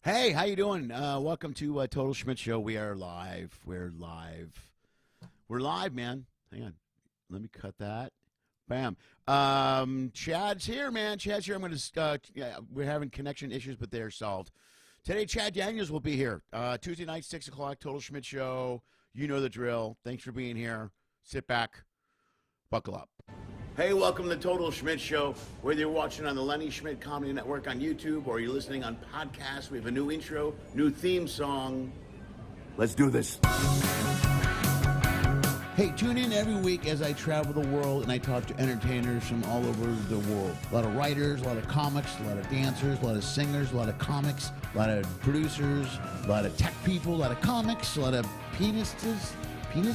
Hey, how you doing? Welcome to Total Schmidt Show. We are live. We're live, man. Hang on. Let me cut that. Bam. Chad's here, man. Chad's here. I'm going to, we're having connection issues, but they're solved. Today, Chad Daniels will be here. Tuesday night, 6 o'clock, Total Schmidt Show. You know the drill. Thanks for being here. Sit back. Buckle up. Hey, welcome to the Total Schmidt Show. Whether you're watching on the Lenny Schmidt Comedy Network on YouTube or you're listening on podcast, we have a new intro, new theme song. Let's do this. Hey, tune in every week as I travel the world and I talk to entertainers from all over the world. A lot of writers, a lot of comics, a lot of dancers, a lot of singers, a lot of comics, a lot of producers, a lot of tech people, a lot of comics, a lot of pianists, piano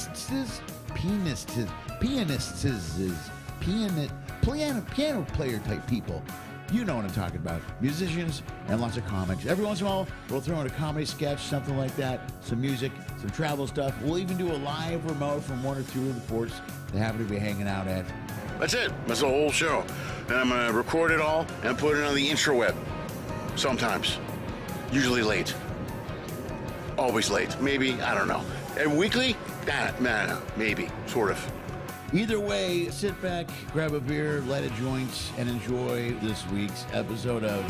player type people. You know what I'm talking about. Musicians and lots of comics. Every once in a while, we'll throw in a comedy sketch, something like that, some music, some travel stuff. We'll even do a live remote from one or two of the ports they happen to be hanging out at. That's it. That's the whole show. And I'm going to record it all and put it on the intraweb. Sometimes. Usually late. Always late. Maybe. I don't know. And weekly? No. Maybe. Sort of. Either way, sit back, grab a beer, light a joint, and enjoy this week's episode of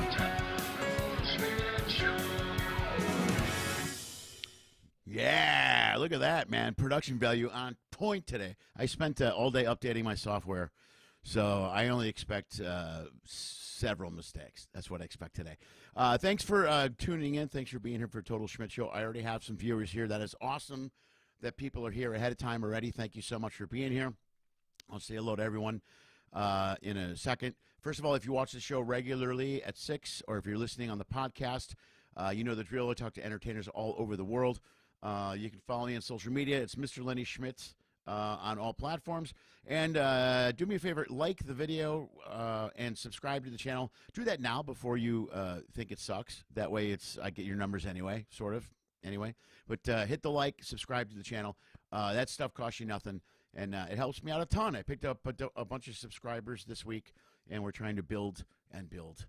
Yeah, look at that, man. Production value on point today. I spent all day updating my software, so I only expect several mistakes. That's what I expect today. Thanks for tuning in. Thanks for being here for Total Schmidt Show. I already have some viewers here. That is awesome that people are here ahead of time already. Thank you so much for being here. I'll say hello to everyone in a second. First of all, if you watch the show regularly at 6, or if you're listening on the podcast, you know the drill. I talk to entertainers all over the world. You can follow me on social media. It's Mr. Lenny Schmidt on all platforms. And do me a favor, like the video and subscribe to the channel. Do that now before you think it sucks. That way I get your numbers anyway, sort of. Anyway, but hit the like, subscribe to the channel. That stuff costs you nothing. And it helps me out a ton. I picked up a bunch of subscribers this week, and we're trying to build and build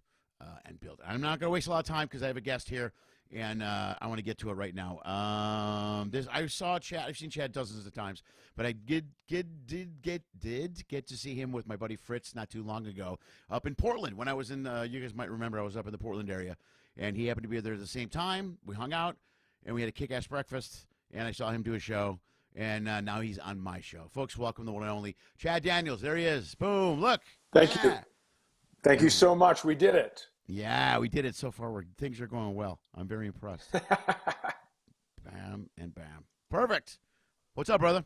and build. I'm not going to waste a lot of time because I have a guest here, and I want to get to it right now. I saw Chad. I've seen Chad dozens of times, but I did get to see him with my buddy Fritz not too long ago up in Portland. When I was in, you guys might remember, I was up in the Portland area, and he happened to be there at the same time. We hung out, and we had a kick-ass breakfast, and I saw him do a show. And now he's on my show. Folks, welcome the one and only Chad Daniels. There he is. Boom. Look. Thank you. Thank you so much. We did it. Yeah, we did it so far. Things are going well. I'm very impressed. Bam and bam. Perfect. What's up, brother?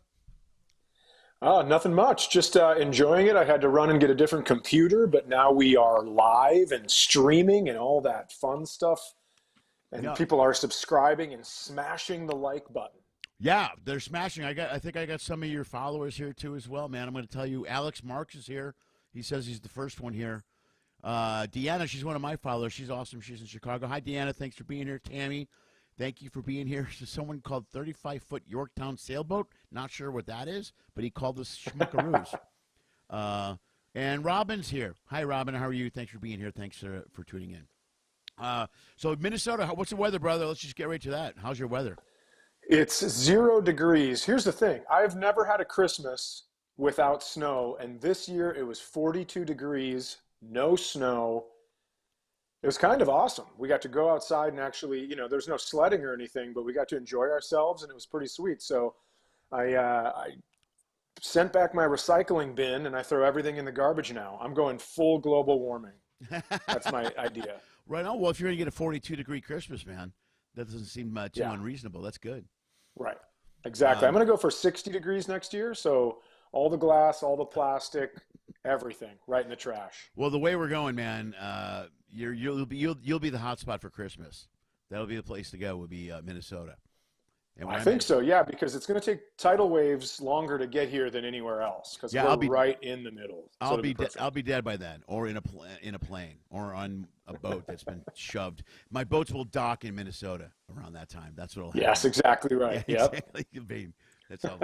Nothing much. Just enjoying it. I had to run and get a different computer, but now we are live and streaming and all that fun stuff. And people are subscribing and smashing the like button. Yeah, they're smashing. I think I got some of your followers here too as well, man. I'm going to tell you, Alex Marks is here. He says he's the first one here. Deanna, she's one of my followers. She's awesome. She's in Chicago. Hi, Deanna. Thanks for being here. Tammy, thank you for being here. There's someone called 35-foot Yorktown Sailboat. Not sure what that is, but he called us schmuckaroos. And Robin's here. Hi, Robin. How are you? Thanks for being here. Thanks for tuning in. So Minnesota, what's the weather, brother? Let's just get right to that. How's your weather? It's 0 degrees. Here's the thing. I've never had a Christmas without snow, and this year it was 42 degrees, no snow. It was kind of awesome. We got to go outside and actually, there's no sledding or anything, but we got to enjoy ourselves, and it was pretty sweet. So I sent back my recycling bin, and I throw everything in the garbage now. I'm going full global warming. That's my idea. Right on. Well, if you're going to get a 42-degree Christmas, man, that doesn't seem too unreasonable. That's good. Right. Exactly. I'm going to go for 60 degrees next year. So all the glass, all the plastic, everything right in the trash. Well, the way we're going, man, you'll be the hot spot for Christmas. That'll be the place to go. Would be Minnesota. And I think so, yeah, because it's going to take tidal waves longer to get here than anywhere else because we're right in the middle. I'll be dead by then, or in a plane, or on a boat that's been shoved. My boats will dock in Minnesota around that time. That's what'll happen. Yes, exactly right. Yeah, yep. Exactly. That's all.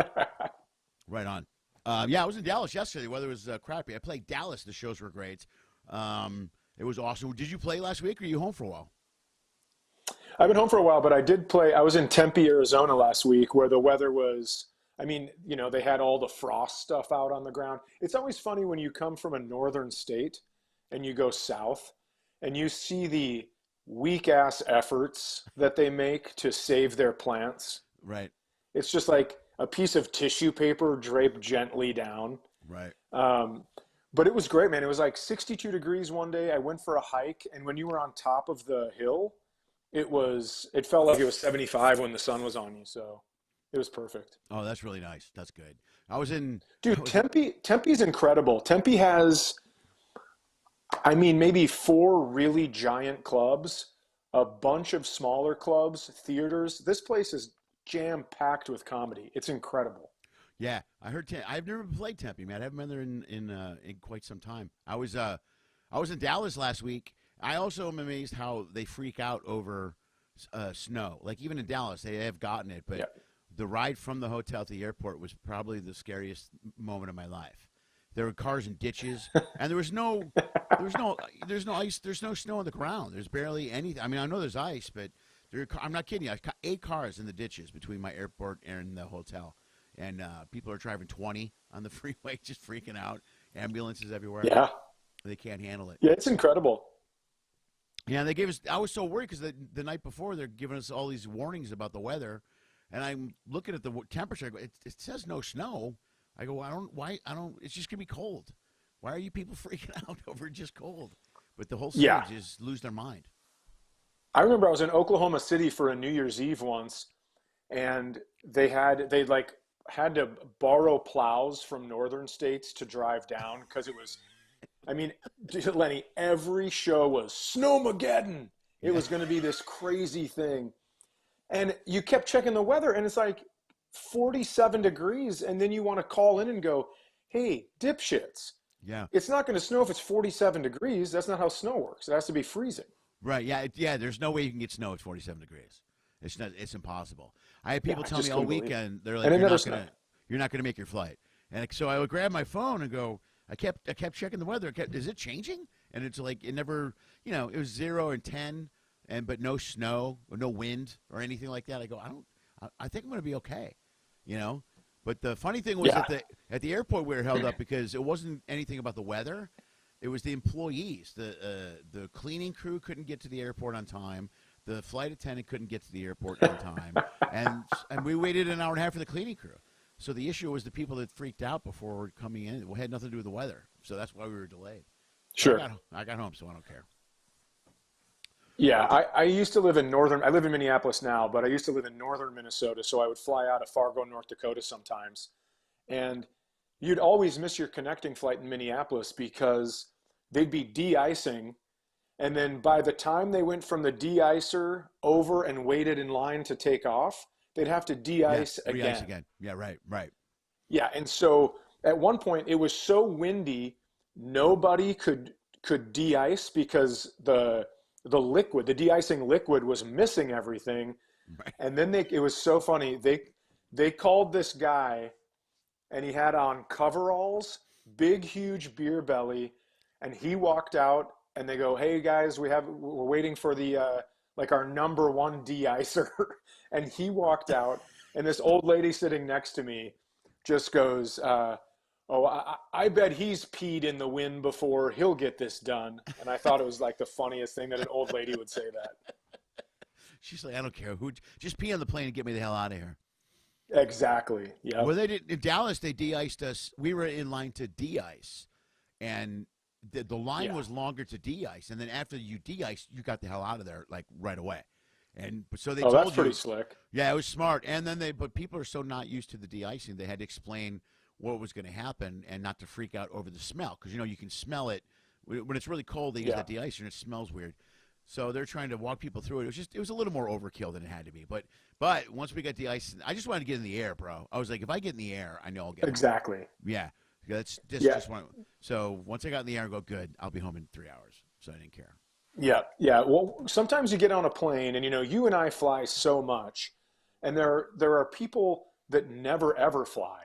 Right on. I was in Dallas yesterday. The weather was crappy. I played Dallas. The shows were great. It was awesome. Did you play last week, or are you home for a while? I've been home for a while, but I did play. I was in Tempe, Arizona last week where the weather was, I mean, they had all the frost stuff out on the ground. It's always funny when you come from a northern state and you go south and you see the weak ass efforts that they make to save their plants. Right. It's just like a piece of tissue paper draped gently down. Right. But it was great, man. It was like 62 degrees one day. I went for a hike, and when you were on top of the hill, it felt like it was 75 when the sun was on you. So it was perfect. Oh, that's really nice. That's good. Dude, Tempe's incredible. Tempe has, I mean, maybe 4 really giant clubs, a bunch of smaller clubs, theaters. This place is jam-packed with comedy. It's incredible. Yeah, I heard. I've never played Tempe, man. I haven't been there in quite some time. I was in Dallas last week. I also am amazed how they freak out over snow. Like even in Dallas, they have gotten it, but the ride from the hotel to the airport was probably the scariest moment of my life. There were cars in ditches, and there's no ice. There's no snow on the ground. There's barely anything. I mean, I know there's ice, but I'm not kidding you. I got 8 cars in the ditches between my airport and the hotel. And people are driving 20 on the freeway, just freaking out. Ambulances everywhere. Yeah. They can't handle it. Yeah, it's incredible. Yeah, they gave us – I was so worried because the night before they're giving us all these warnings about the weather. And I'm looking at the temperature. I go, it says no snow. I go, it's just going to be cold. Why are you people freaking out over just cold? But the whole city just lose their mind. I remember I was in Oklahoma City for a New Year's Eve once, and they had to borrow plows from northern states to drive down because it was, I mean, Lenny, every show was Snowmageddon. It was going to be this crazy thing. And you kept checking the weather, and it's like 47 degrees, and then you want to call in and go, hey, dipshits. Yeah. It's not going to snow if it's 47 degrees. That's not how snow works. It has to be freezing. Right, yeah, there's no way you can get snow at 47 degrees. It's impossible. I had people tell me all weekend, they're like, you're not gonna make your flight. And so I would grab my phone and go, I kept checking the weather. Is it changing? And it's like it never, it was 0 and 10, but no snow or no wind or anything like that. I go, I think I'm gonna be okay, But the funny thing was at the airport we were held up because it wasn't anything about the weather. It was the employees. The cleaning crew couldn't get to the airport on time. The flight attendant couldn't get to the airport on time, and we waited an hour and a half for the cleaning crew. So the issue was the people that freaked out before coming in. It had nothing to do with the weather, so that's why we were delayed. Sure. I got home, so I don't care. Yeah, I used to live in I live in Minneapolis now, but I used to live in northern Minnesota, so I would fly out of Fargo, North Dakota sometimes. And you'd always miss your connecting flight in Minneapolis because they'd be de-icing. And then by the time they went from the de-icer over and waited in line to take off, they'd have to de-ice again. Re-ice again. Yeah, right. Yeah, and so at one point it was so windy, nobody could de-ice because the de-icing liquid was missing everything. Right. And then it was so funny. They called this guy, and he had on coveralls, big, huge beer belly, and he walked out. And they go, hey guys, we're waiting for the our number 1 de-icer. And he walked out, and this old lady sitting next to me just goes, I bet he's peed in the wind before. He'll get this done. And I thought it was like the funniest thing that an old lady would say that. She's like, I don't care who, just pee on the plane and get me the hell out of here. Exactly. Yeah. Well, they did in Dallas. They de-iced us. We were in line to de-ice, and the line was longer to de-ice, and then after you de-ice, you got the hell out of there like right away. And so they told that's pretty slick. Yeah, it was smart. And then but people are so not used to the de-icing, they had to explain what was going to happen and not to freak out over the smell because you can smell it when it's really cold. They use that de-icer and it smells weird. So they're trying to walk people through it. It was a little more overkill than it had to be. But once we got de-iced, I just wanted to get in the air, bro. I was like, if I get in the air, I know I'll get exactly. Home. Yeah. That's just one. So once I got in the air, I go, good. I'll be home in 3 hours. So I didn't care. Yeah. Well, sometimes you get on a plane, and you and I fly so much, and there are people that never ever fly,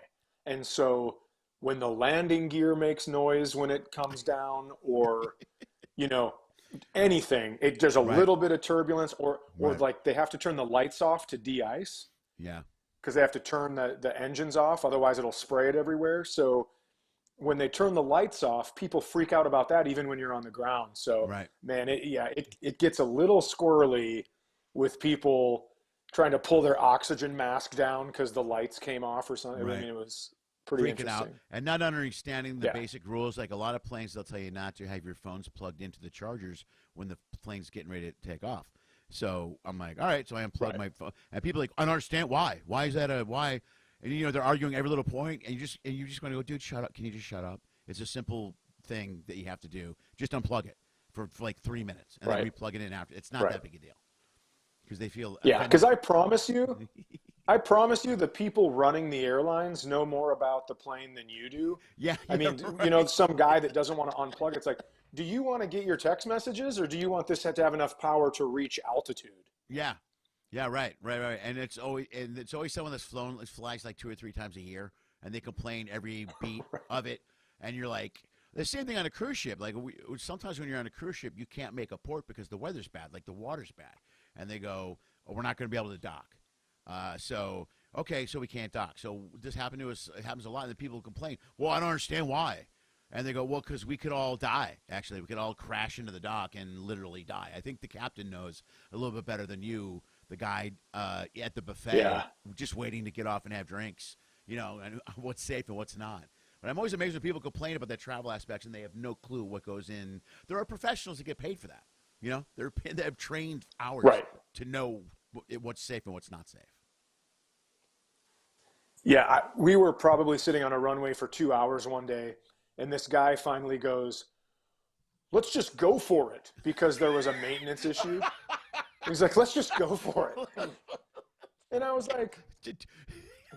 and so when the landing gear makes noise when it comes down, or anything. There's a Right. little bit of turbulence, or Right. like they have to turn the lights off to de-ice Yeah. because they have to turn the engines off, otherwise it'll spray it everywhere. So when they turn the lights off, people freak out about that even when you're on the ground. So Right. man, it gets a little squirrely with people trying to pull their oxygen mask down because the lights came off or something. I Right. mean, it was pretty Freaking out interesting. and not understanding the Yeah. basic rules. Like a lot of planes, they'll tell you not to have your phones plugged into the chargers when the plane's getting ready to take off. So I'm like, all right. So I unplug Right. my phone, and people are like, I don't understand why. Why is that a why? And you know they're arguing every little point, and you just want to go, dude, shut up. Can you just shut up? It's a simple thing that you have to do. Just unplug it for like 3 minutes, and then Right. replug it in after. It's not Right. that big a deal because they feel Yeah, offended. because I promise you, the people running the airlines know more about the plane than you do. Yeah, I yeah, mean, right. some guy that doesn't want to unplug, it's like, do you want to get your text messages, or do you want this to have enough power to reach altitude? Yeah, yeah, right. And it's always someone that's flown flies like 2 or 3 times a year, and they complain every beat of it. And you're like, the same thing on a cruise ship. Like sometimes when you're on a cruise ship, you can't make a port because the weather's bad, like the water's bad, and they go, oh, we're not going to be able to dock. So okay, so we can't dock. So this happened to us. It happens a lot, and then people complain. Well, I don't understand why. And they go, well, because we could all die. Actually, we could all crash into the dock and literally die. I think the captain knows a little bit better than you, the guy at the buffet, Yeah. just waiting to get off and have drinks. You know, and what's safe and what's not. But I'm always amazed when people complain about that travel aspects and they have no clue what goes in. There are professionals that get paid for that. You know, they have trained hours Right. to know what's safe and what's not safe. Yeah, we were probably sitting on a runway for 2 hours one day, and this guy finally goes, let's just go for it, because there was a maintenance issue. He's like, let's just go for it. And I was like,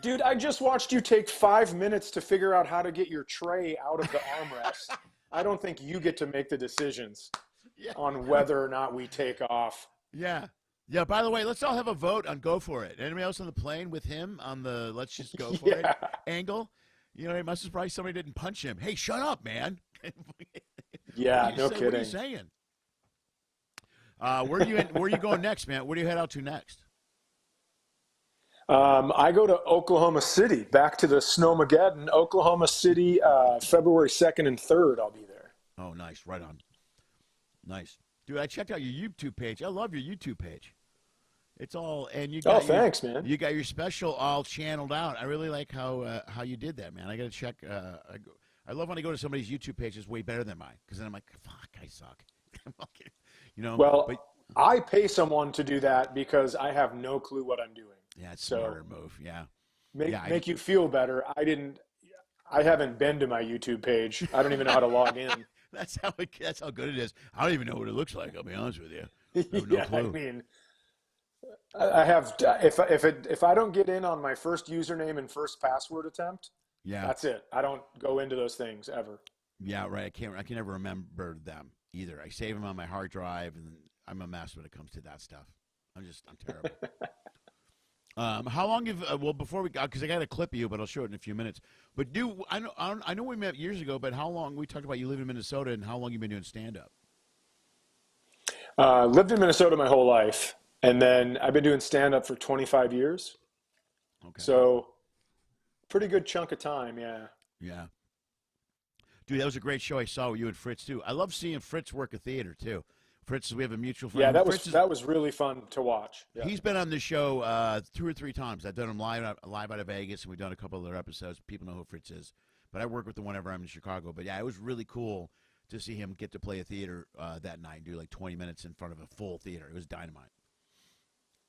dude, I just watched you take 5 minutes to figure out how to get your tray out of the armrest. I don't think you get to make the decisions Yeah. on whether or not we take off. Yeah. Yeah, by the way, let's all have a vote on go for it. Anybody else on the plane with him on the let's just go for it Yeah. angle? You know, it must be surprised somebody didn't punch him. Hey, shut up, man. Yeah, no What are kidding. you saying? Where are you going next, man? Where do you head out to next? I go to Oklahoma City, back to the Snowmageddon, Oklahoma City, February 2nd and 3rd. I'll be there. Oh, nice. Right on. Nice. Dude, I checked out your YouTube page. I love your YouTube page. It's all, and you got Thanks, man. You got your special all channeled out. I really like how you did that, man. I got to check. I love when I go to somebody's YouTube page that's way better than mine, because then I'm like, fuck, I suck. You know. Well, but, I pay someone to do that because I have no clue what I'm doing. yeah, it's a So smarter move. Yeah. make you feel better. I haven't been to my YouTube page. I don't even know how to log in. That's how good it is. I don't even know what it looks like. I'll be honest with you. I have no Yeah, I clue. mean, I have if I don't get in on my first username and first password attempt, Yeah. that's it. I don't go into those things ever. Yeah, right. I can never remember them either. I save them on my hard drive, and I'm a mess when it comes to that stuff. I'm terrible. How long have before we got, because I got to clip you, but I'll show it in a few minutes. But I know we met years ago, but how long we talked about you live in Minnesota and how long you been doing stand up? Lived in Minnesota my whole life, and then I've been doing stand up for 25 years. Okay. So, pretty good chunk of time, yeah. Yeah. Dude, that was a great show I saw with you and Fritz too. I love seeing Fritz work a theater too. Fritz, we have a mutual friend. Yeah, Fritz that was really fun to watch. Yeah. He's been on the show 2 or 3 times. I've done him live out of Vegas, and we've done a couple other episodes. People know who Fritz is, but I work with him whenever I'm in Chicago. But yeah, it was really cool to see him get to play a theater that night, do like 20 minutes in front of a full theater. It was dynamite.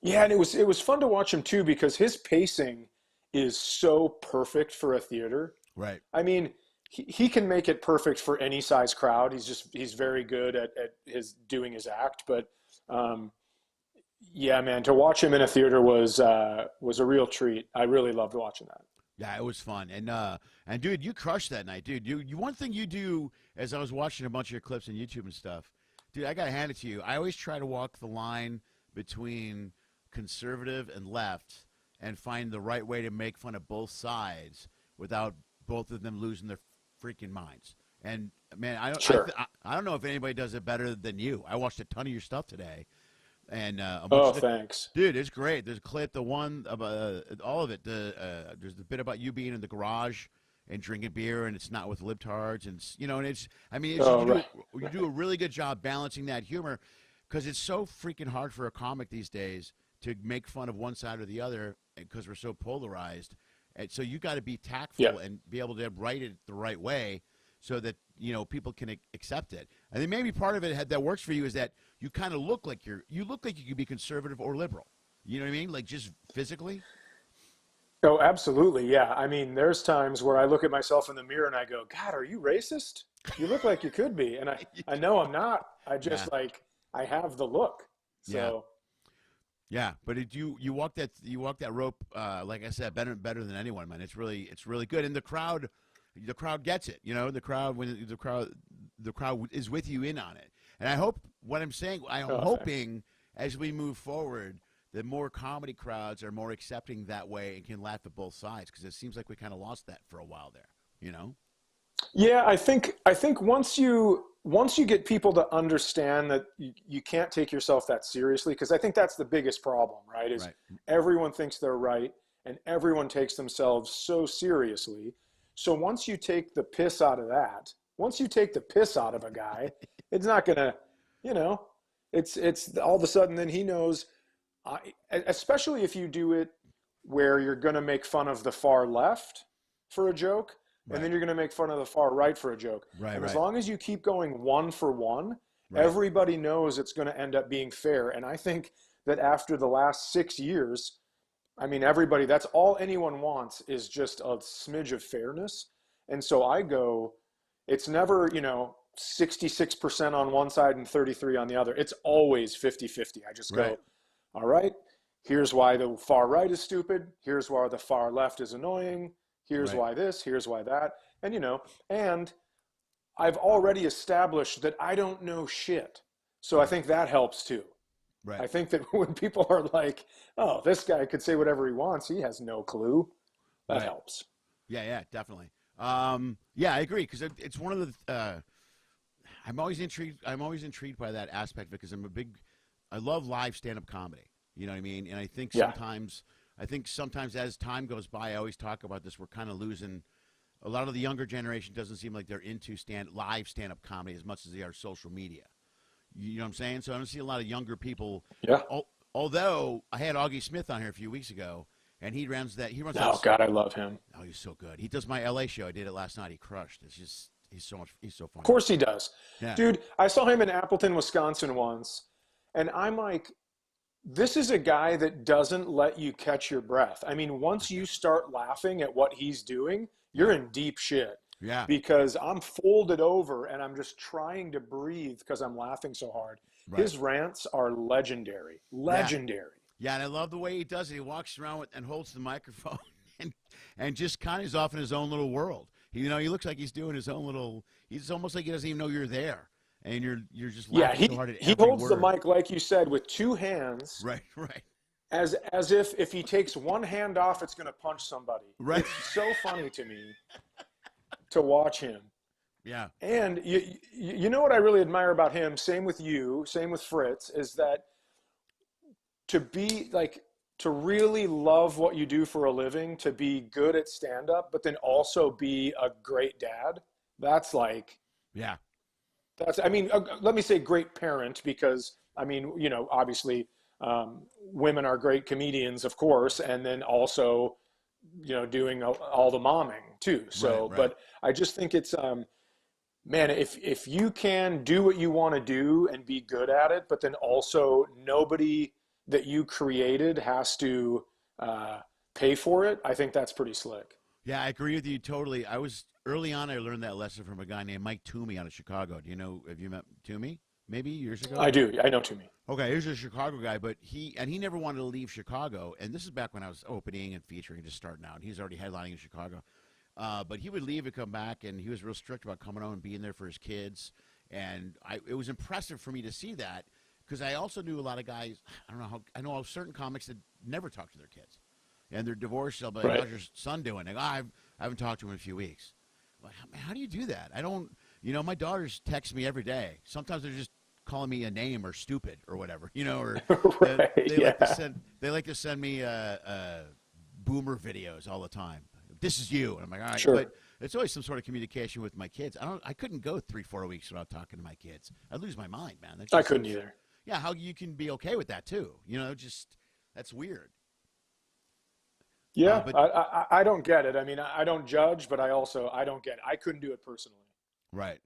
Yeah, and it was fun to watch him too, because his pacing is so perfect for a theater. Right. I mean, he can make it perfect for any size crowd. He's very good at doing his act. But yeah, man, to watch him in a theater was a real treat. I really loved watching that. Yeah, it was fun, and dude, you crushed that night, dude. You one thing you do, as I was watching a bunch of your clips on YouTube and stuff, dude, I gotta hand it to you. I always try to walk the line between conservative and left, and find the right way to make fun of both sides without both of them losing their freaking minds. And man, Sure. I don't know if anybody does it better than you. I watched a ton of your stuff today, and a bunch Oh, of thanks. dude, it's great. There's a clip, the one about all of it. There's the bit about you being in the garage and drinking beer, and it's not with libtards, and and it's. I mean, Oh, right. you do a really good job balancing that humor, because it's so freaking hard for a comic these days to make fun of one side or the other because we're so polarized. And so you got to be Yeah. tactful and be able to write it the right way so that people can accept it. I think maybe part of it that works for you is that you kind of look like you could be conservative or liberal. You know what I mean? Like just physically. Oh, absolutely. Yeah. I mean, there's times where I look at myself in the mirror and I go, God, are you racist? You look like you could be. And I know I'm not. I Yeah. just I have the look. Yeah. So Yeah, but you walk that rope, like I said, better than anyone, man. It's really good, and the crowd gets it. The crowd is with you in on it. And I hope what I'm saying, I'm oh, hoping as we move forward that more comedy crowds are more accepting that way and can laugh at both sides, because it seems like we kind of lost that for a while there. yeah, I think once you get people to understand that you can't take yourself that seriously, because I think that's the biggest problem, right? Is Right. everyone thinks they're right and everyone takes themselves so seriously. So once you take the piss out of that, once you take the piss out of a guy, it's not gonna, you know, it's all of a sudden then he knows, especially if you do it where you're gonna make fun of the far left for a joke, and Right. then you're going to make fun of the far right for a joke. Right. And as Right. long as you keep going one for one, Right. everybody knows it's going to end up being fair. And I think that after the last 6 years, I mean, that's all anyone wants is just a smidge of fairness. And so it's never, 66% on one side and 33 on the other. It's always 50-50. I just Right. go, all right, here's why the far right is stupid. Here's why the far left is annoying. Here's Right. why this, here's why that. And I've already established that I don't know shit. So I think that helps too. Right. I think that when people are like, oh, this guy could say whatever he wants, he has no clue, that Right. helps. Yeah, definitely. Yeah, I agree, because it's one of the. I'm always intrigued by that aspect, because I love live stand-up comedy. You know what I mean? And I think Yeah. sometimes as time goes by, I always talk about this. We're kind of losing. A lot of the younger generation doesn't seem like they're into live stand-up comedy as much as they are social media. You know what I'm saying? So I don't see a lot of younger people. Yeah. Although I had Augie Smith on here a few weeks ago, and he runs that. Oh, God, I love him. Oh, he's so good. He does my LA show. I did it last night. He crushed. He's so funny. Of course he does. Yeah. Dude, I saw him in Appleton, Wisconsin once, and I'm like, this is a guy that doesn't let you catch your breath. I mean, once you start laughing at what he's doing, you're in deep shit. Yeah. Because I'm folded over and I'm just trying to breathe because I'm laughing so hard. Right. His rants are legendary. Legendary. Yeah, and I love the way he does it. He walks around and holds the microphone and just kind of is off in his own little world. He looks like he's doing his own little. He's almost like he doesn't even know you're there, and you're just laughing so hard at he every holds word. the mic, like you said, with two hands. Right. As if he takes one hand off, it's going to punch somebody. Right. It's so funny to me to watch him. Yeah. And you know what I really admire about him, same with you, same with Fritz, is that to really love what you do for a living, to be good at stand-up, but then also be a great dad. That's Yeah. Let me say great parent, because obviously women are great comedians, of course, and then also, doing all the momming too. So, Right. But I just think it's, man, if you can do what you want to do and be good at it, but then also nobody that you created has to pay for it, I think that's pretty slick. Yeah, I agree with you totally. Early on, I learned that lesson from a guy named Mike Toomey out of Chicago. Have you met Toomey? Maybe years ago? I do. I know Toomey. Okay, he's a Chicago guy, but he never wanted to leave Chicago. And this is back when I was opening and featuring, just starting out. He's already headlining in Chicago. But he would leave and come back, and he was real strict about coming home and being there for his kids. And it was impressive for me to see that, because I also knew a lot of guys. I know certain comics that never talk to their kids, and they're divorced. They'll be like, Right. "How's your son doing?" They go, I haven't talked to him in a few weeks. Like, how do you do that? I don't. You know, my daughters text me every day. Sometimes they're just calling me a name or stupid or whatever, you know, or Right, they like to send me boomer videos all the time. This is you. And I'm like, all right. Sure. But it's always some sort of communication with my kids. I couldn't go 3-4 weeks without talking to my kids. I'd lose my mind, man. I couldn't either. Yeah, how you can be okay with that too. You know, just that's weird. Yeah, But I don't get it. I mean, I don't judge, but I don't get it. I couldn't do it personally. right.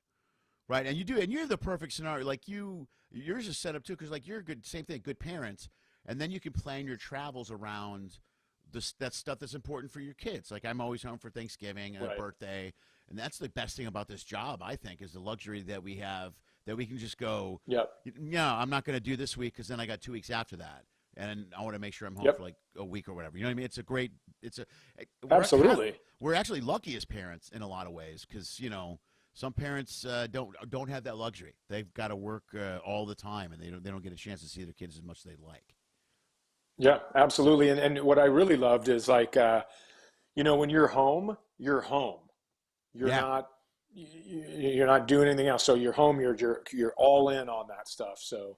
Right. And you're the perfect scenario. Like yours is set up too, because like you're good, same thing, good parents. And then you can plan your travels around that stuff that's important for your kids. Like I'm always home for Thanksgiving and a birthday. And that's the best thing about this job, I think, is the luxury that we have, that we can just go, yep. No, I'm not going to do this week because then I got 2 weeks after that. And I want to make sure I'm home for like a week or whatever. You know what I mean? Absolutely. We're actually lucky as parents in a lot of ways because, you know, some parents don't have that luxury. They've got to work all the time, and they don't get a chance to see their kids as much as they'd like. Yeah, absolutely. And what I really loved is like, you know, when you're home, you're home. You're not doing anything else. So you're home. You're all in on that stuff. So,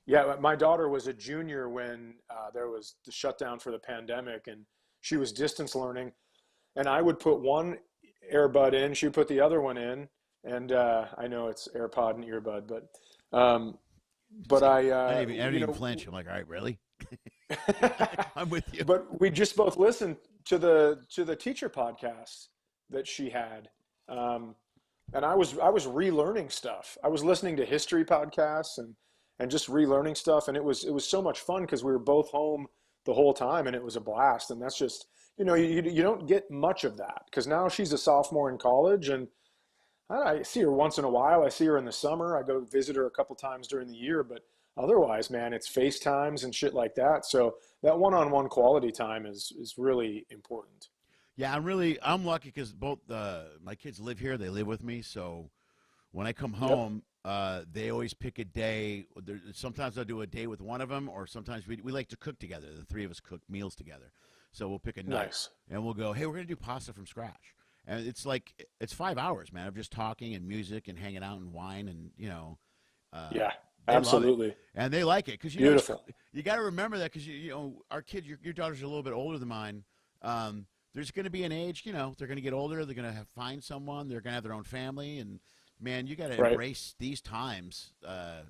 yeah, my daughter was a junior when there was the shutdown for the pandemic, and she was distance learning, and I would put one earbud in, she put the other one in, and I know it's AirPod and earbud, but I didn't even flinch. I'm like, all right, really? I'm with you. But we just both listened to the teacher podcast that she had, and I was relearning stuff. I was listening to history podcasts and just relearning stuff, and it was so much fun because we were both home the whole time, and it was a blast. And that's just, you know, you don't get much of that because now she's a sophomore in college, and I see her once in a while. I see her in the summer. I go visit her a couple times during the year, but otherwise, man, it's FaceTimes and shit like that. So that one-on-one quality time is really important. Yeah, I'm lucky because both my kids live here. They live with me, so when I come home, they always pick a day. Sometimes I'll do a day with one of them, or sometimes we like to cook together. The three of us cook meals together. So we'll pick a night, and we'll go, hey, we're going to do pasta from scratch. And it's like, it's 5 hours, man, of just talking and music and hanging out and wine and, you know. Yeah, absolutely. And they like it. Cause beautiful. You got to remember that because, you know, our kids, your daughters are a little bit older than mine. There's going to be an age, you know, they're going to get older. They're going to find someone. They're going to have their own family. And, man, you got to embrace these times.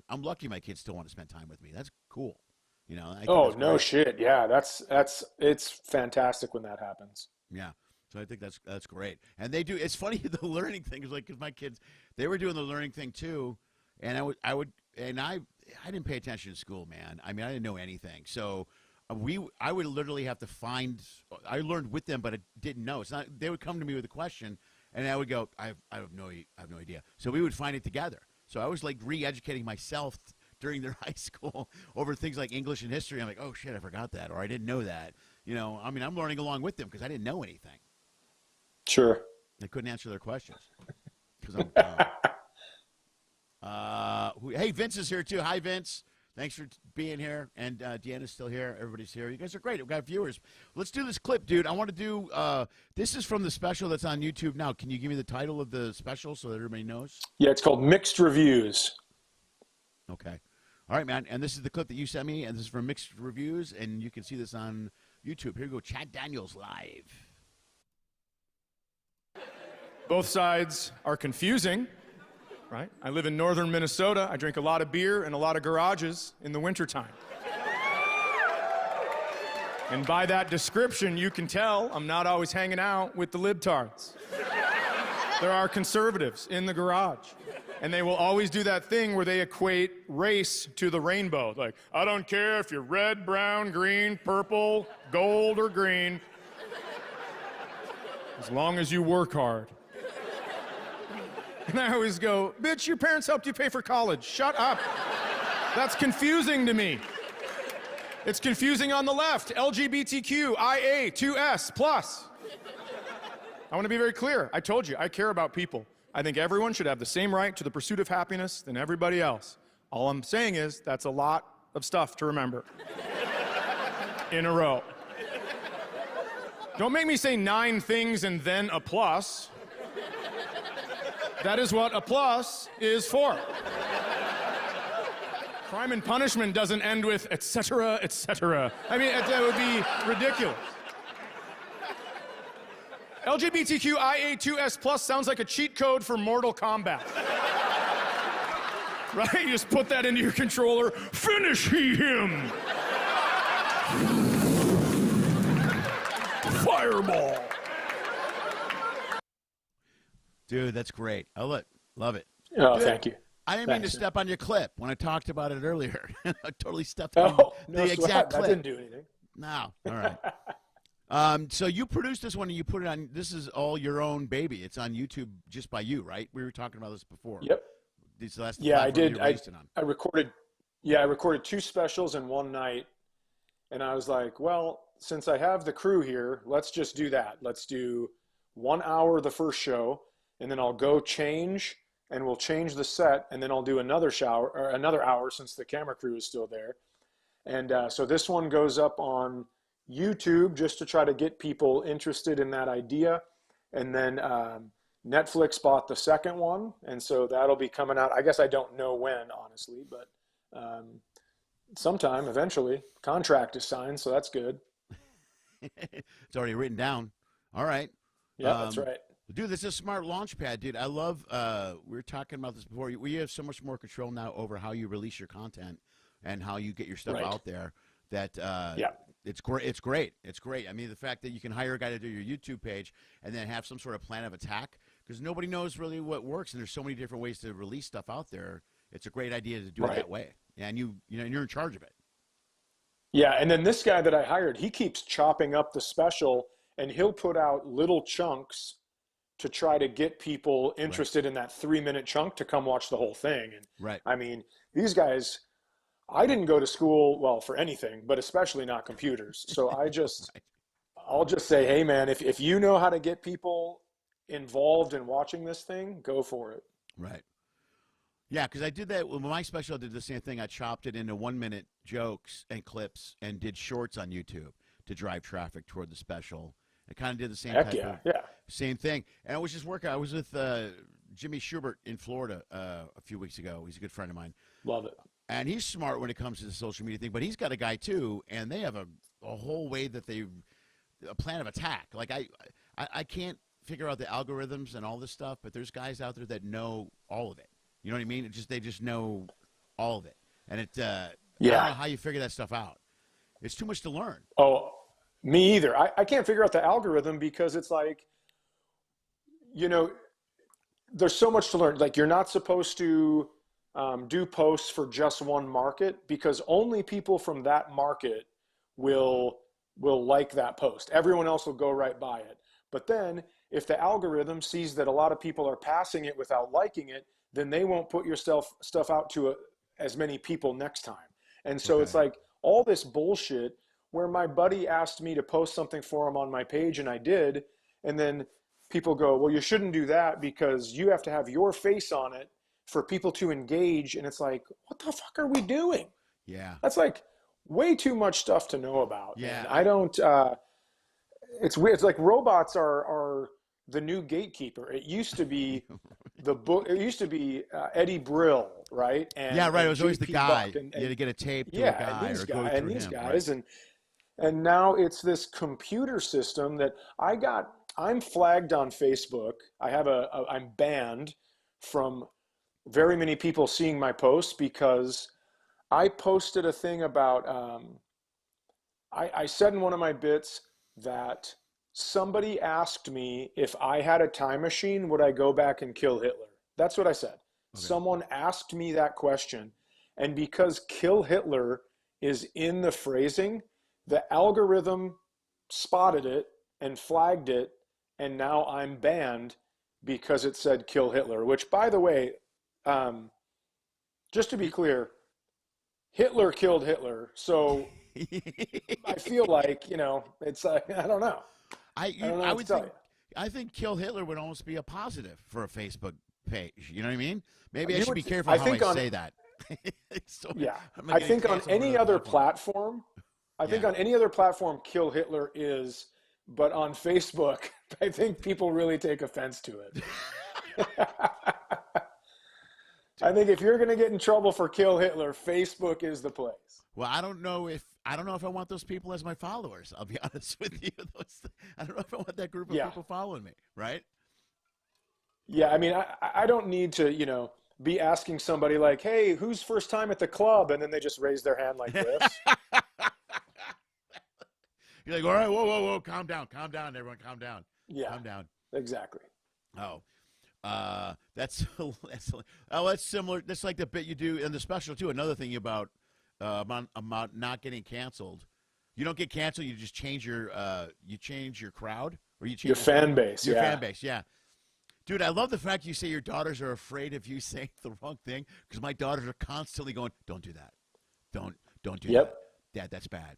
I'm lucky my kids still want to spend time with me. That's cool. You know. Oh, no shit. Yeah, it's fantastic when that happens. Yeah. So I think that's great. And they do. It's funny, the learning thing is like, because my kids, they were doing the learning thing too, and I didn't pay attention to school, man. I mean, I didn't know anything. So I would literally have to find. I learned with them, but I didn't know. It's not. They would come to me with a question, and I would go, I have no idea. So we would find it together. So I was like re-educating myself during their high school over things like English and history. I'm like, oh shit, I forgot that, or I didn't know that. You know, I mean, I'm learning along with them because I didn't know anything. Sure. I couldn't answer their questions because I'm. Hey, Vince is here too. Hi, Vince. Thanks for being here. And Deanna's still here. Everybody's here. You guys are great. We've got viewers. Let's do this clip, dude. I want to do. This is from the special that's on YouTube now. Can you give me the title of the special so that everybody knows? Yeah, it's called Mixed Reviews. Okay. All right, man. And this is the clip that you sent me, and this is from Mixed Reviews, and you can see this on YouTube. Here we go. Chad Daniels live. Both sides are confusing, right? I live in northern Minnesota. I drink a lot of beer and a lot of garages in the wintertime. And by that description, you can tell I'm not always hanging out with the libtards. There are conservatives in the garage, and they will always do that thing where they equate race to the rainbow. Like, I don't care if you're red, brown, green, purple, gold, or green, as long as you work hard. And I always go, bitch, your parents helped you pay for college. Shut up. That's confusing to me. It's confusing on the left. LGBTQIA 2S+. I want to be very clear. I told you, I care about people. I think everyone should have the same right to the pursuit of happiness than everybody else. All I'm saying is that's a lot of stuff to remember in a row. Don't make me say 9 things and then a plus. That is what a plus is for. Crime and punishment doesn't end with et cetera, et cetera. I mean, that would be ridiculous. LGBTQIA2S plus sounds like a cheat code for Mortal Kombat. Right? You just put that into your controller. Finish him! Fireball! Dude, that's great. I love it. Oh, Dude, thank you. I didn't mean to Thanks. step on your clip when I talked about it earlier. I totally stepped Oh, on no the sweat. exact That clip. didn't do anything. No. All right. So you produced this one and you put it on. This is all your own baby. It's on YouTube just by you, right? We were talking about this before. Yep. These last Yeah, I platform did. you released it on. I recorded. Yeah, I recorded 2 specials in one night, and I was like, well, since I have the crew here, let's just do that. Let's do 1 hour the first show, and then I'll go change, and we'll change the set, and then I'll do another hour since the camera crew is still there. And so this one goes up on YouTube just to try to get people interested in that idea, and then Netflix bought the second one, and so that'll be coming out. I guess I don't know when, honestly, but sometime eventually. Contract is signed, so that's good. It's already written down. All right. Yeah, that's right. Dude, this is a smart launch pad, dude. I love, we were talking about this before. We have so much more control now over how you release your content and how you get your stuff out there that yeah. It's great. It's great. It's great. I mean, the fact that you can hire a guy to do your YouTube page and then have some sort of plan of attack, because nobody knows really what works, and there's so many different ways to release stuff out there. It's a great idea to do it that way, and you're in charge of it. Yeah, and then this guy that I hired, he keeps chopping up the special, and he'll put out little chunks to try to get people interested in that 3-minute chunk to come watch the whole thing. And I mean, these guys, I didn't go to school, well, for anything, but especially not computers. So I just, I'll just say, hey man, if you know how to get people involved in watching this thing, go for it. Right. Yeah, because I did that with my special. I did the same thing. I chopped it into 1-minute jokes and clips and did shorts on YouTube to drive traffic toward the special. I kind of did the same same thing. And I was just working. I was with Jimmy Schubert in Florida a few weeks ago. He's a good friend of mine. Love it. And he's smart when it comes to the social media thing, but he's got a guy too, and they have a whole way that a plan of attack. Like I can't figure out the algorithms and all this stuff, but there's guys out there that know all of it. You know what I mean? They just know all of it. And I don't know how you figure that stuff out. It's too much to learn. Oh, me either. I can't figure out the algorithm because it's like, there's so much to learn. Like you're not supposed to do posts for just one market because only people from that market will like that post. Everyone else will go right by it. But then if the algorithm sees that a lot of people are passing it without liking it, then they won't put your stuff out to as many people next time. And so it's like all this bullshit where my buddy asked me to post something for him on my page and I did. And then people go, well, you shouldn't do that because you have to have your face on it for people to engage. And it's like, what the fuck are we doing? Yeah. That's like way too much stuff to know about. Yeah. And I don't, it's weird. It's like robots are the new gatekeeper. It used to be the book. It used to be Eddie Brill, right? And, yeah, right. It was always the JP guy. Buck and, you had to get a tape to yeah, a guy and or go through these him. guys, and now it's this computer system that I'm flagged on Facebook. I'm banned from very many people seeing my posts because I posted a thing about. I said in one of my bits that somebody asked me if I had a time machine, would I go back and kill Hitler? That's what I said. Okay. Someone asked me that question. And because kill Hitler is in the phrasing, the algorithm spotted it and flagged it. And now I'm banned because it said kill Hitler, which by the way, just to be clear, Hitler killed Hitler. So I feel like, it's like, I don't know. I think kill Hitler would almost be a positive for a Facebook page. You know what I mean? Maybe I should be careful how I say that. I think on any other platform, on any other platform, kill Hitler is, but on Facebook, I think people really take offense to it. I think if you're going to get in trouble for Kill Hitler, Facebook is the place. Well, I don't know if I want those people as my followers. I'll be honest with you. I don't know if I want that group of people following me, right? Yeah, I mean, I don't need to, be asking somebody like, hey, who's first time at the club? And then they just raise their hand like this. You're like, all right, whoa, calm down, everyone, calm down. Yeah, calm down. Exactly. Oh, that's similar. That's like the bit you do in the special too. Another thing about not getting canceled. You don't get canceled. You just change your crowd, or you change your fan base. Your fan base, yeah. Dude, I love the fact you say your daughters are afraid of you saying the wrong thing, because my daughters are constantly going, "Don't do that. Don't do that. Dad, that's bad."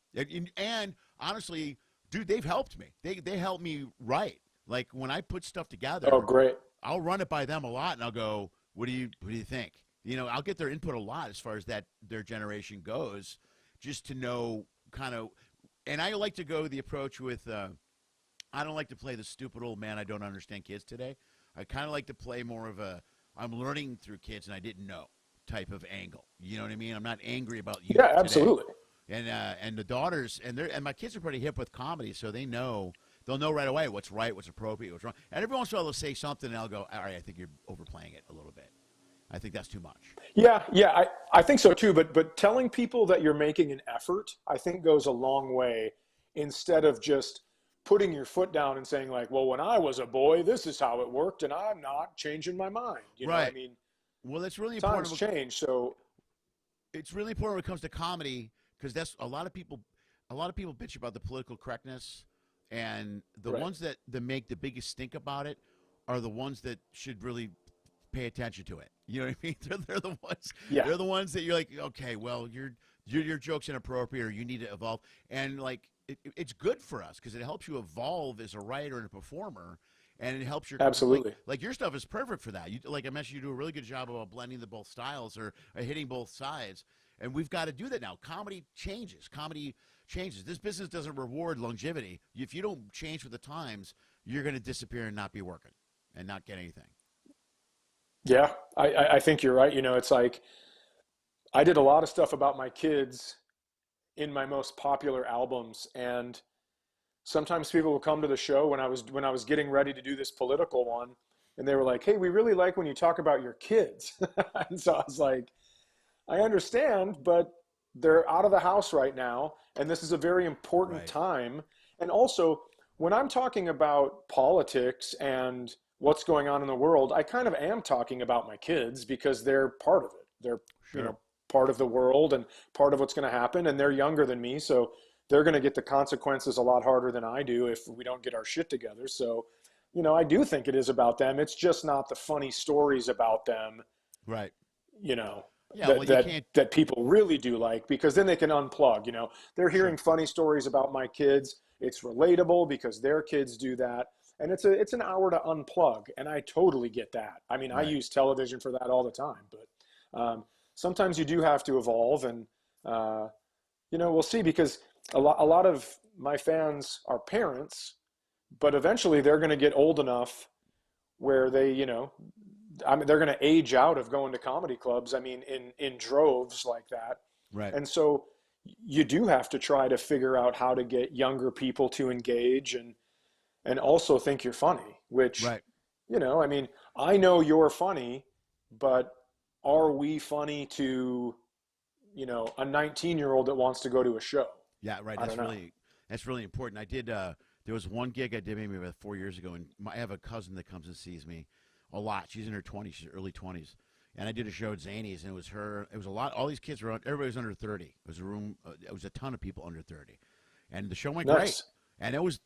And honestly, dude, they've helped me. They help me write. Like when I put stuff together. Oh, great. I'll run it by them a lot, and I'll go, "What do you think?" I'll get their input a lot as far as their generation goes, just to know kind of. And I like to go the approach with, I don't like to play the stupid old man I don't understand kids today. I kind of like to play more of a I'm learning through kids and I didn't know type of angle. You know what I mean? I'm not angry about you. Yeah, absolutely. And the daughters and my kids are pretty hip with comedy, so they'll know right away what's right, what's appropriate, what's wrong. And every once in a while they'll say something and I'll go, all right, I think you're overplaying it a little bit. I think that's too much. Yeah, I think so too. But telling people that you're making an effort, I think, goes a long way, instead of just putting your foot down and saying like, well, when I was a boy, this is how it worked, and I'm not changing my mind. You know what I mean? Well, that's really important. Times change, so it's really important when it comes to comedy, because that's a lot of people bitch about the political correctness, and the ones that make the biggest stink about it are the ones that should really pay attention to it. You know what I mean? They're the ones. Yeah. They're the ones that you're like, okay, well, your joke's inappropriate, or you need to evolve. And like, it's good for us because it helps you evolve as a writer and a performer, and it helps your absolutely. Like your stuff is perfect for that. You, like I mentioned, you do a really good job about blending the both styles or hitting both sides. And we've got to do that now. Comedy changes. This business doesn't reward longevity. If you don't change with the times, you're going to disappear and not be working and not get anything. Yeah, I think you're right. It's like I did a lot of stuff about my kids in my most popular albums, and sometimes people will come to the show when I was getting ready to do this political one, and they were like, "Hey, we really like when you talk about your kids." And so I was like, I understand, but they're out of the house right now, and this is a very important time. And also, when I'm talking about politics and what's going on in the world, I kind of am talking about my kids because they're part of it. They're, part of the world and part of what's going to happen. And they're younger than me, so they're going to get the consequences a lot harder than I do if we don't get our shit together. So, I do think it is about them. It's just not the funny stories about them. Right. That people really do like, because then they can unplug. They're hearing funny stories about my kids. It's relatable because their kids do that. And it's an hour to unplug, and I totally get that. I mean, I use television for that all the time, but sometimes you do have to evolve, and we'll see, because a lot of my fans are parents, but eventually they're going to get old enough where they, they're going to age out of going to comedy clubs. I mean, in droves like that. Right. And so you do have to try to figure out how to get younger people to engage and also think you're funny, which, I mean, I know you're funny, but are we funny to, a 19-year-old that wants to go to a show? Yeah, right. That's really important. I did, there was one gig I did maybe about 4 years ago, and I have a cousin that comes and sees me a lot. She's in her 20s, she's early 20s. And I did a show at Zany's, and it was a lot. All these kids everybody was under 30. It was a room, it was a ton of people under 30. And the show went great. And I was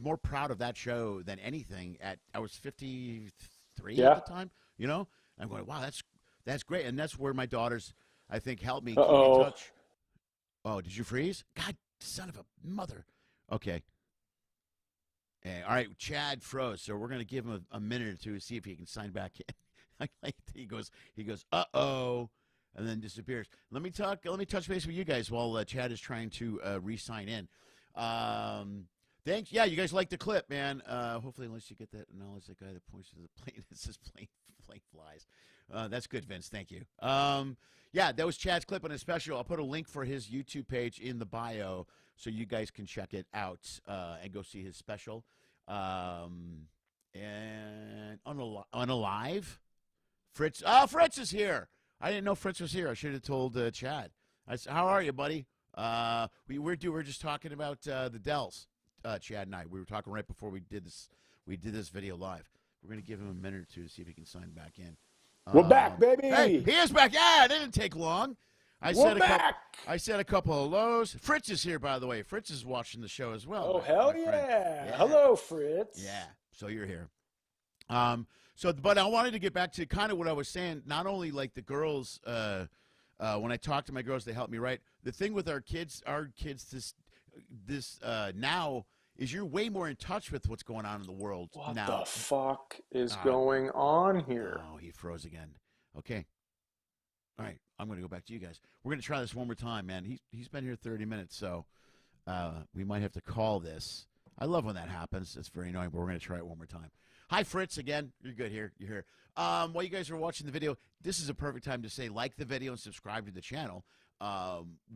more proud of that show than anything. I was 53 at the time, I'm going, wow, that's great. And that's where my daughters, I think, helped me keep in touch. Oh, did you freeze? God, son of a mother. Okay. All right, Chad froze, so we're going to give him a minute or two to see if he can sign back in. he goes, uh-oh, and then disappears. Let me touch base with you guys while Chad is trying to re-sign in. Thanks. Yeah, you guys like the clip, man. Hopefully, unless you get that knowledge, the guy that points to the plane, it says plane flies. That's good, Vince. Thank you. Yeah, that was Chad's clip on his special. I'll put a link for his YouTube page in the bio so you guys can check it out and go see his special. And on a live, Fritz. Oh, Fritz is here. I didn't know Fritz was here. I should have told Chad. How are you, buddy? We're just talking about the Dells. Chad and I. We were talking right before we did this. We did this video live. We're gonna give him a minute or two to see if he can sign back in. We're back, baby. Hey, he is back. Yeah, it didn't take long. I said a couple of hellos. Fritz is here, by the way. Fritz is watching the show as well. Oh, hell yeah. Hello, Fritz. Yeah. So you're here. But I wanted to get back to kind of what I was saying. Not only like the girls, when I talk to my girls, they help me write. The thing with our kids this now is you're way more in touch with what's going on in the world now. What the fuck is going on here? Oh, he froze again. Okay. All right. I'm going to go back to you guys. We're going to try this one more time, man. He's been here 30 minutes, so we might have to call this. I love when that happens. It's very annoying, but we're going to try it one more time. Hi, Fritz, again. You're good here. You're here. While you guys are watching the video, this is a perfect time to say like the video and subscribe to the channel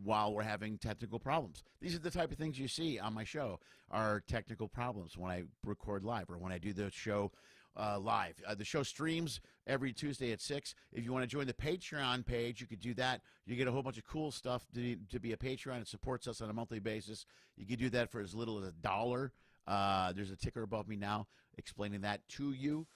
while we're having technical problems. These are the type of things you see on my show are technical problems when I record live or when I do the show live. The show streams every Tuesday at 6. If you want to join the Patreon page, you could do that. You get a whole bunch of cool stuff to be a Patreon. It supports us on a monthly basis. You can do that for as little as $1. There's a ticker above me now explaining that to you.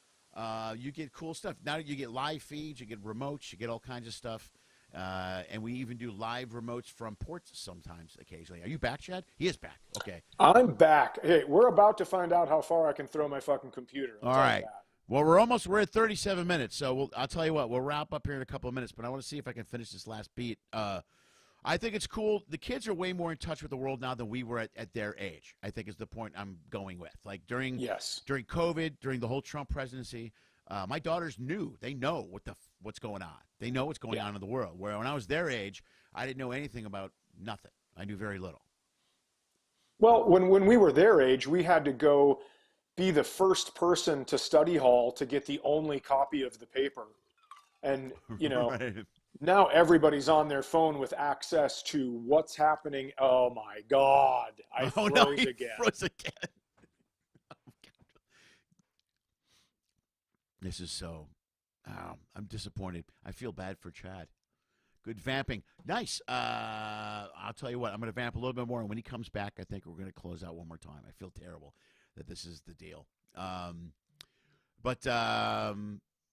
You get cool stuff. Now you get live feeds, you get remotes, you get all kinds of stuff. And we even do live remotes from ports sometimes, occasionally. Are you back, Chad? He is back. Okay. I'm back. Hey, we're about to find out how far I can throw my fucking computer. All right. Well, we're at 37 minutes, so I'll tell you what, we'll wrap up here in a couple of minutes, but I want to see if I can finish this last beat. I think it's cool. The kids are way more in touch with the world now than we were at their age, I think is the point I'm going with. Like during COVID, during the whole Trump presidency, my daughters knew. They know what's going on. They know what's going on in the world. Where when I was their age, I didn't know anything about nothing. I knew very little. Well, when we were their age, we had to go be the first person to study hall to get the only copy of the paper. And, you know, now everybody's on their phone with access to what's happening. Oh, my God. I froze again. Froze again. This is so, I'm disappointed. I feel bad for Chad. Good vamping. Nice. I'll tell you what, I'm going to vamp a little bit more, and when he comes back, I think we're going to close out one more time. I feel terrible that this is the deal.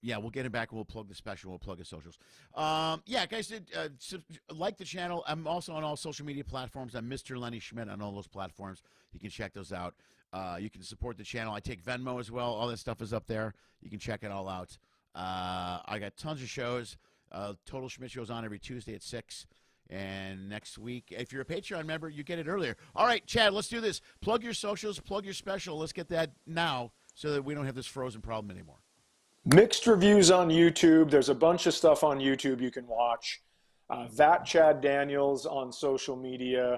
Yeah, we'll get him back, and we'll plug the special. We'll plug his socials. Yeah, guys, like the channel. I'm also on all social media platforms. I'm Mr. Lenny Schmidt on all those platforms. You can check those out. You can support the channel. I take Venmo as well. All that stuff is up there. You can check it all out. I got tons of shows. Total Schmidt Show's on every Tuesday at 6. And next week, if you're a Patreon member, you get it earlier. All right, Chad, let's do this. Plug your socials, plug your special. Let's get that now so that we don't have this frozen problem anymore. Mixed reviews on YouTube. There's a bunch of stuff on YouTube you can watch. That Chad Daniels on social media.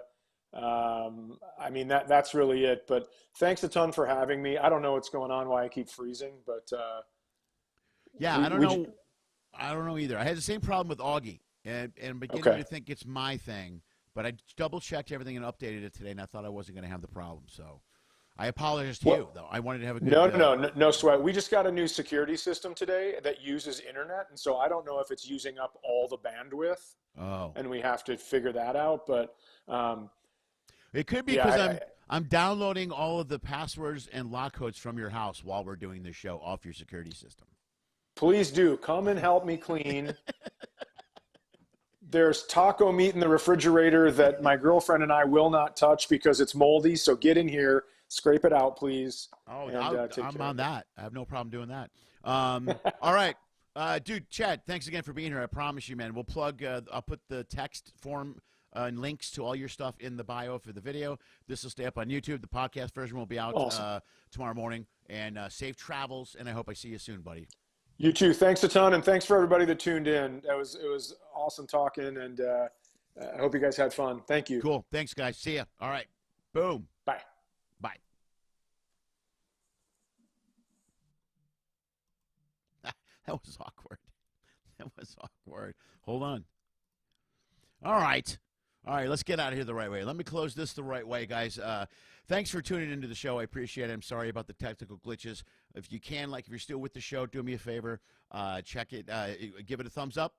I mean, that's really it. But thanks a ton for having me. I don't know what's going on, why I keep freezing, but yeah, I don't know. I don't know either. I had the same problem with Augie, and I'm beginning to think it's my thing. But I double-checked everything and updated it today, and I thought I wasn't going to have the problem. So I apologize to you, though. I wanted to have a good No sweat. We just got a new security system today that uses internet, and so I don't know if it's using up all the bandwidth. Oh. And we have to figure that out. But it could be because I'm downloading all of the passwords and lock codes from your house while we're doing this show off your security system. Please do. Come and help me clean. There's taco meat in the refrigerator that my girlfriend and I will not touch because it's moldy. So get in here, scrape it out, please. Oh, I'm on that. I have no problem doing that. All right. Dude, Chad, thanks again for being here. I promise you, man. We'll plug, I'll put the text form and links to all your stuff in the bio for the video. This will stay up on YouTube. The podcast version will be out tomorrow morning. And safe travels, and I hope I see you soon, buddy. You too. Thanks a ton, and thanks for everybody that tuned in. It was awesome talking, and I hope you guys had fun. Thank you. Cool. Thanks, guys. See ya. All right. Boom. Bye. Bye. That was awkward. That was awkward. Hold on. All right. All right, let's get out of here the right way. Let me close this the right way, guys. Thanks for tuning into the show. I appreciate it. I'm sorry about the technical glitches. If you can, like if you're still with the show, do me a favor. Check it. Give it a thumbs up.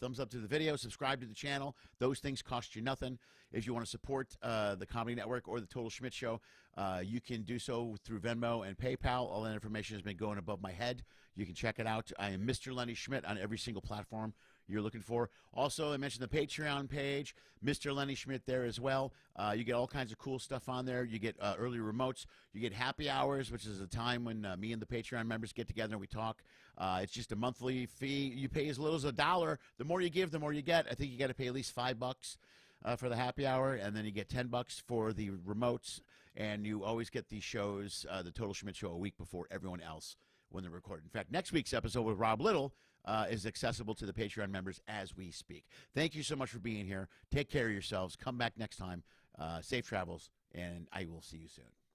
Thumbs up to the video. Subscribe to the channel. Those things cost you nothing. If you want to support the Comedy Network or the Total Schmidt Show, you can do so through Venmo and PayPal. All that information has been going above my head. You can check it out. I am Mr. Lenny Schmidt on every single platform you're looking for. Also, I mentioned the Patreon page, Mr. Lenny Schmidt there as well. You get all kinds of cool stuff on there. You get early remotes. You get happy hours, which is a time when me and the Patreon members get together and we talk. It's just a monthly fee. You pay as little as $1. The more you give, the more you get. I think you got to pay at least $5 for the happy hour, and then you get $10 for the remotes, and you always get these shows, the Total Schmidt Show, a week before everyone else when they're recorded. In fact, next week's episode with Rob Little is accessible to the Patreon members as we speak. Thank you so much for being here. Take care of yourselves. Come back next time. Safe travels, and I will see you soon.